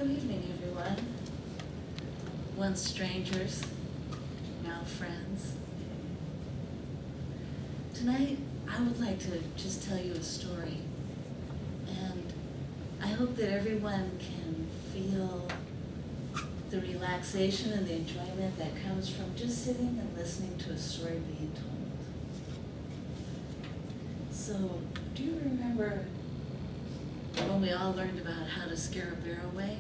Good evening, everyone. Once strangers, now friends. Tonight, I would like to just tell you a story. And I hope that everyone can feel the relaxation and the enjoyment that comes from just sitting and listening to a story being told. So, do you remember when we all learned about how to scare a bear away?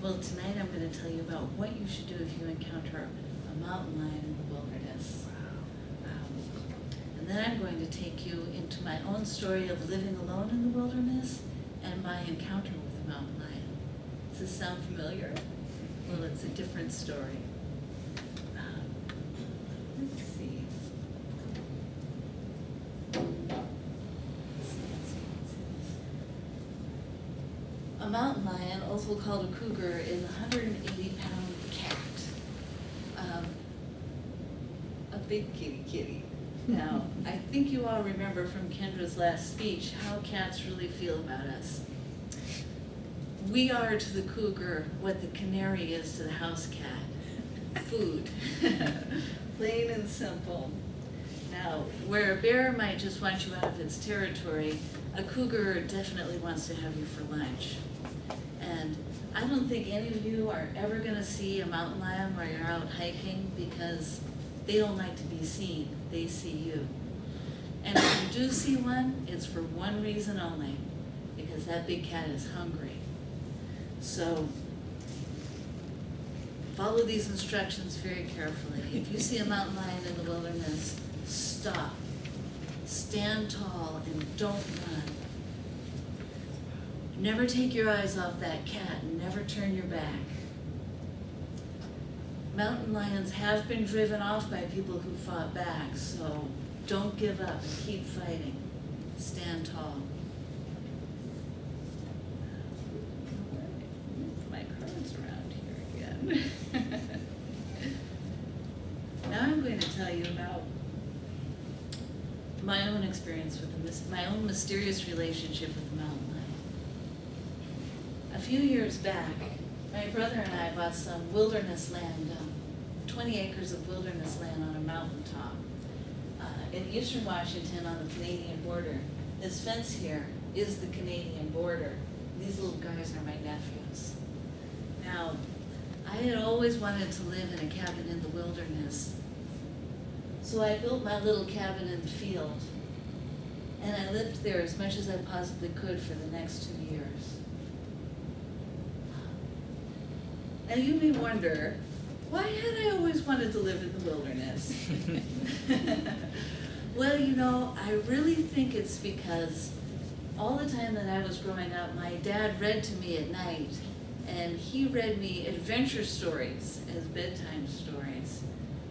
Well, tonight I'm going to tell you about what you should do if you encounter a mountain lion in the wilderness. And then I'm going to take you into my own story of living alone in the wilderness and my encounter with a mountain lion. Does this sound familiar? Well, it's a different story. Let's see. A mountain lion, also called a cougar, is a 180-pound cat. A big kitty. Now, I think you all remember from Kendra's last speech how cats really feel about us. We are to the cougar what the canary is to the house cat. Food. Plain and simple. Now, where a bear might just want you out of its territory, a cougar definitely wants to have you for lunch. And I don't think any of you are ever going to see a mountain lion while you're out hiking because they don't like to be seen. They see you. And if you do see one, it's for one reason only, because that big cat is hungry. So follow these instructions very carefully. If you see a mountain lion in the wilderness, stop. Stand tall and don't run. Never take your eyes off that cat and never turn your back. Mountain lions have been driven off by people who fought back, so don't give up and keep fighting. Stand tall. Move my cards around here again. Now I'm going to tell you about my own experience with my own mysterious relationship with the mountain lion. A few years back, my brother and I bought some wilderness land, 20 acres of wilderness land on a mountaintop in eastern Washington on the Canadian border. This fence here is the Canadian border. These little guys are my nephews. Now, I had always wanted to live in a cabin in the wilderness. So I built my little cabin in the field, and I lived there as much as I possibly could for the next 2 years. Now you may wonder, why had I always wanted to live in the wilderness? Well, you know, I really think it's because all the time that I was growing up, my dad read to me at night, and he read me adventure stories as bedtime stories.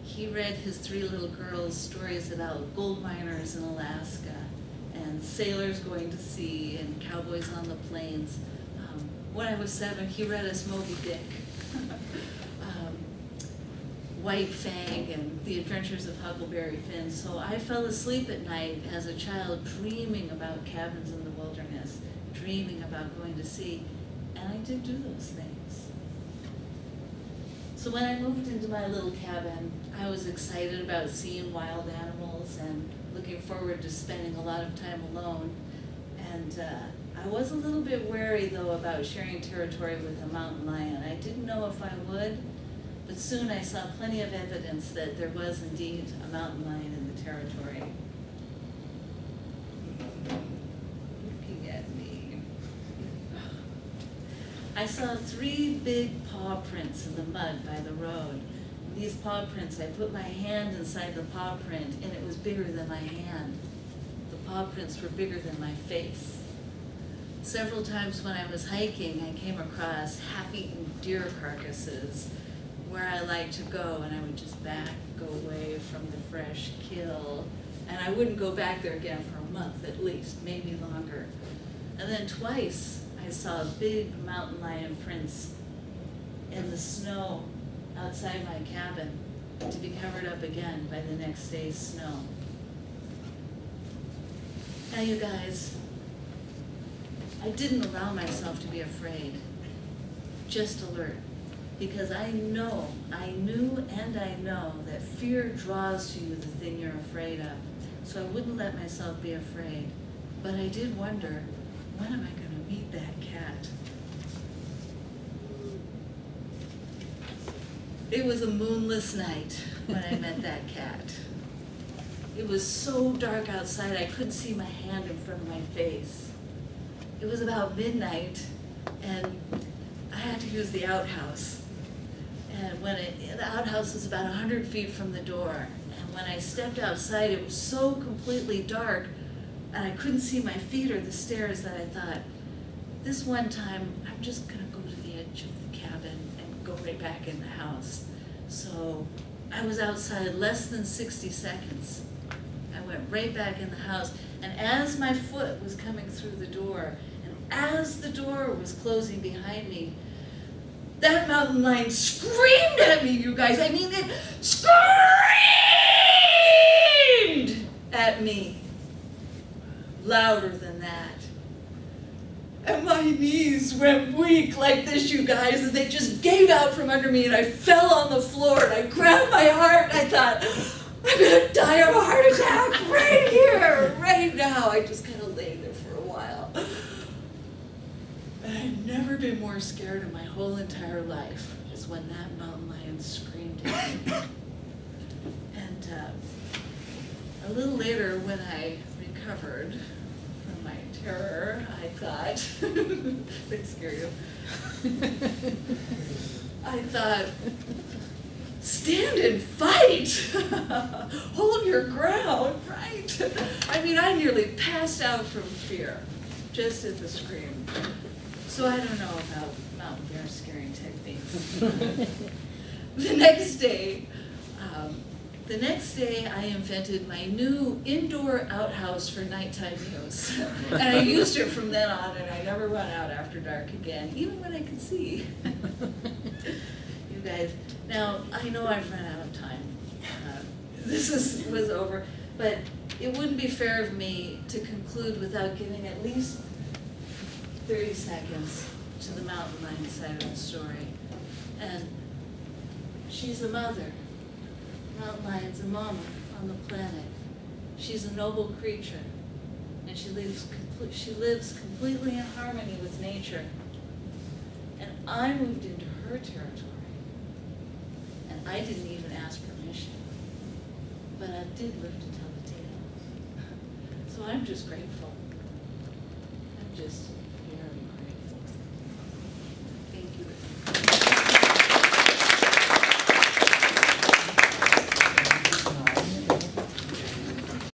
He read his 3 little girls stories about gold miners in Alaska and sailors going to sea and cowboys on the plains. When I was 7, he read us Moby Dick, White Fang, and the Adventures of Huckleberry Finn. So I fell asleep at night as a child dreaming about cabins in the wilderness, dreaming about going to sea, and I did do those things. So when I moved into my little cabin, I was excited about seeing wild animals and looking forward to spending a lot of time alone. And I was a little bit wary, though, about sharing territory with a mountain lion. I didn't know if I would, but soon I saw plenty of evidence that there was indeed a mountain lion in the territory. Looking at me. I saw 3 big paw prints in the mud by the road. These paw prints, I put my hand inside the paw print, and it was bigger than my hand. The paw prints were bigger than my face. Several times when I was hiking, I came across half-eaten deer carcasses where I like to go, and I would just go away from the fresh kill, and I wouldn't go back there again for a month at least, maybe longer. And then twice I saw big mountain lion prints in the snow outside my cabin to be covered up again by the next day's snow. Now you guys, I didn't allow myself to be afraid. just alert. Because I knew and I know that fear draws to you the thing you're afraid of. So I wouldn't let myself be afraid. But I did wonder, when am I going to meet that cat? It was a moonless night when I met that cat. It was so dark outside I couldn't see my hand in front of my face. It was about midnight and I had to use the outhouse. And the outhouse was about 100 feet from the door. And when I stepped outside, it was so completely dark and I couldn't see my feet or the stairs that I thought, this one time, I'm just gonna go to the edge of the cabin and go right back in the house. So I was outside less than 60 seconds. I went right back in the house. And as my foot was coming through the door, and as the door was closing behind me, that mountain lion screamed at me, you guys. I mean, it screamed at me. Louder than that. And my knees went weak like this, you guys, and they just gave out from under me, and I fell on the floor, and I grabbed my heart, and I thought, I'm gonna die of a heart attack right here, right now. I just kind of lay there for a while. And I've never been more scared in my whole entire life as when that mountain lion screamed at me. And a little later, when I recovered from my terror, I thought, that scare you? I thought, stand and fight. Hold your ground, right? I mean, I nearly passed out from fear just at the scream. So I don't know about mountain bear scaring techniques. The next day, I invented my new indoor outhouse for nighttime use. And I used it from then on, and I never went out after dark again, even when I could see. You guys, now I know I've run out of time. This was over, but it wouldn't be fair of me to conclude without giving at least 30 seconds to the mountain lion side of the story. And she's a mother. Mountain lion's a mama on the planet. She's a noble creature, and she lives completely in harmony with nature. And I moved into her territory, and I didn't even ask permission, but I did live to tell the tale. So I'm just grateful. I'm just